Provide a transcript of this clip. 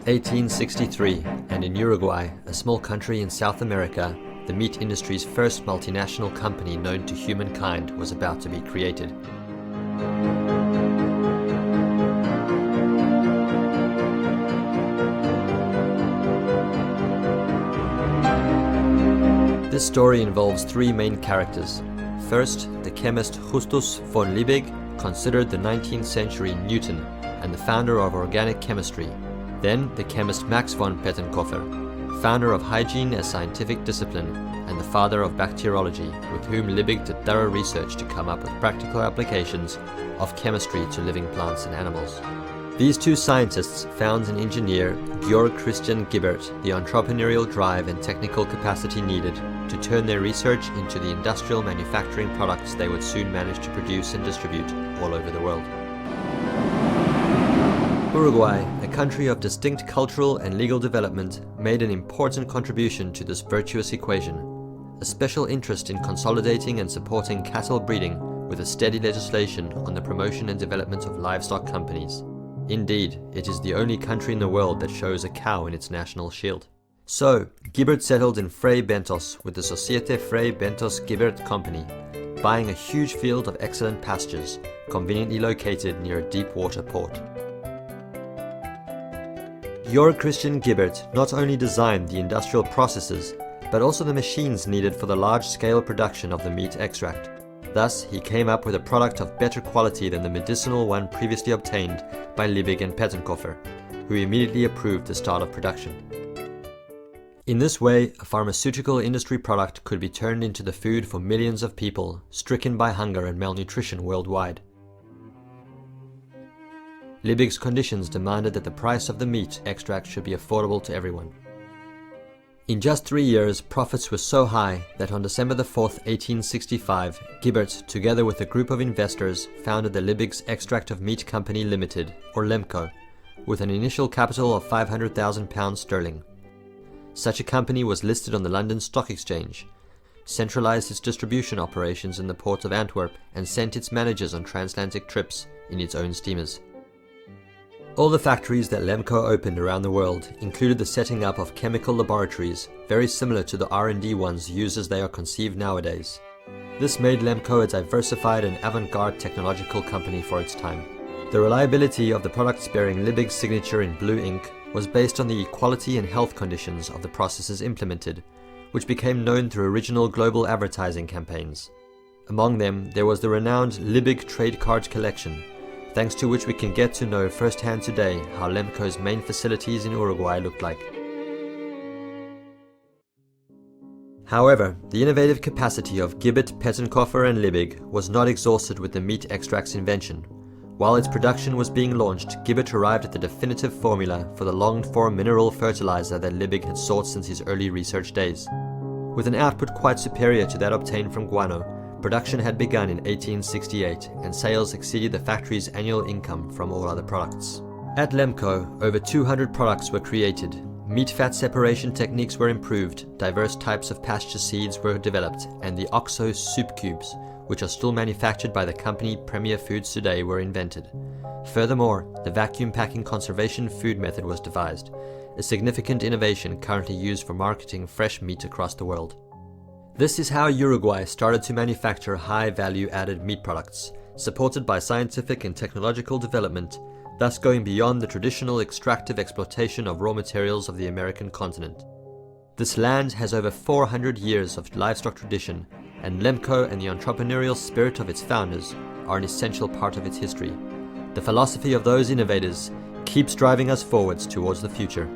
1863, and in Uruguay, a small country in South America, the meat industry's first multinational company known to humankind was about to be created. This story involves three main characters. First, the chemist Justus von Liebig, considered the 19th century Newton and the founder of organic chemistry. Then, the chemist Max von Pettenkofer, founder of hygiene as scientific discipline and the father of bacteriology, with whom Liebig did thorough research to come up with practical applications of chemistry to living plants and animals. These two scientists found and engineer Georg Christian Gibbert the entrepreneurial drive and technical capacity needed to turn their research into the industrial manufacturing products they would soon manage to produce and distribute all over the world. Uruguay, a country of distinct cultural and legal development, made an important contribution to this virtuous equation, a special interest in consolidating and supporting cattle breeding with a steady legislation on the promotion and development of livestock companies. Indeed, it is the only country in the world that shows a cow in its national shield. So, Gibbert settled in Fray Bentos with the Societe Fray Bentos Gibbert Company, buying a huge field of excellent pastures, conveniently located near a deep water port. Georg Christian Gibbert not only designed the industrial processes, but also the machines needed for the large-scale production of the meat extract. Thus, he came up with a product of better quality than the medicinal one previously obtained by Liebig and Pettenkofer, who immediately approved the start of production. In this way, a pharmaceutical industry product could be turned into the food for millions of people stricken by hunger and malnutrition worldwide. Liebig's conditions demanded that the price of the meat extract should be affordable to everyone. In just 3 years, profits were so high that on December 4, 1865, Gibbert, together with a group of investors, founded the Liebig's Extract of Meat Company Limited, or LEMCO, with an initial capital of £500,000 sterling. Such a company was listed on the London Stock Exchange, centralized its distribution operations in the port of Antwerp, and sent its managers on transatlantic trips in its own steamers. All the factories that LEMCO opened around the world included the setting up of chemical laboratories, very similar to the R&D ones used as they are conceived nowadays. This made LEMCO a diversified and avant-garde technological company for its time. The reliability of the products bearing Liebig's signature in blue ink was based on the quality and health conditions of the processes implemented, which became known through original global advertising campaigns. Among them, there was the renowned Liebig trade card collection, thanks to which we can get to know firsthand today how LEMCO's main facilities in Uruguay looked like. However, the innovative capacity of Gibbert, Pettenkofer and Liebig was not exhausted with the meat extract's invention. While its production was being launched, Gibbert arrived at the definitive formula for the longed-for mineral fertilizer that Liebig had sought since his early research days. With an output quite superior to that obtained from guano, production had begun in 1868, and sales exceeded the factory's annual income from all other products. At LEMCO, over 200 products were created. Meat-fat separation techniques were improved, diverse types of pasture seeds were developed, and the OXO soup cubes, which are still manufactured by the company Premier Foods today, were invented. Furthermore, the vacuum packing conservation food method was devised, a significant innovation currently used for marketing fresh meat across the world. This is how Uruguay started to manufacture high-value added meat products, supported by scientific and technological development, thus going beyond the traditional extractive exploitation of raw materials of the American continent. This land has over 400 years of livestock tradition, and LEMCO and the entrepreneurial spirit of its founders are an essential part of its history. The philosophy of those innovators keeps driving us forwards towards the future.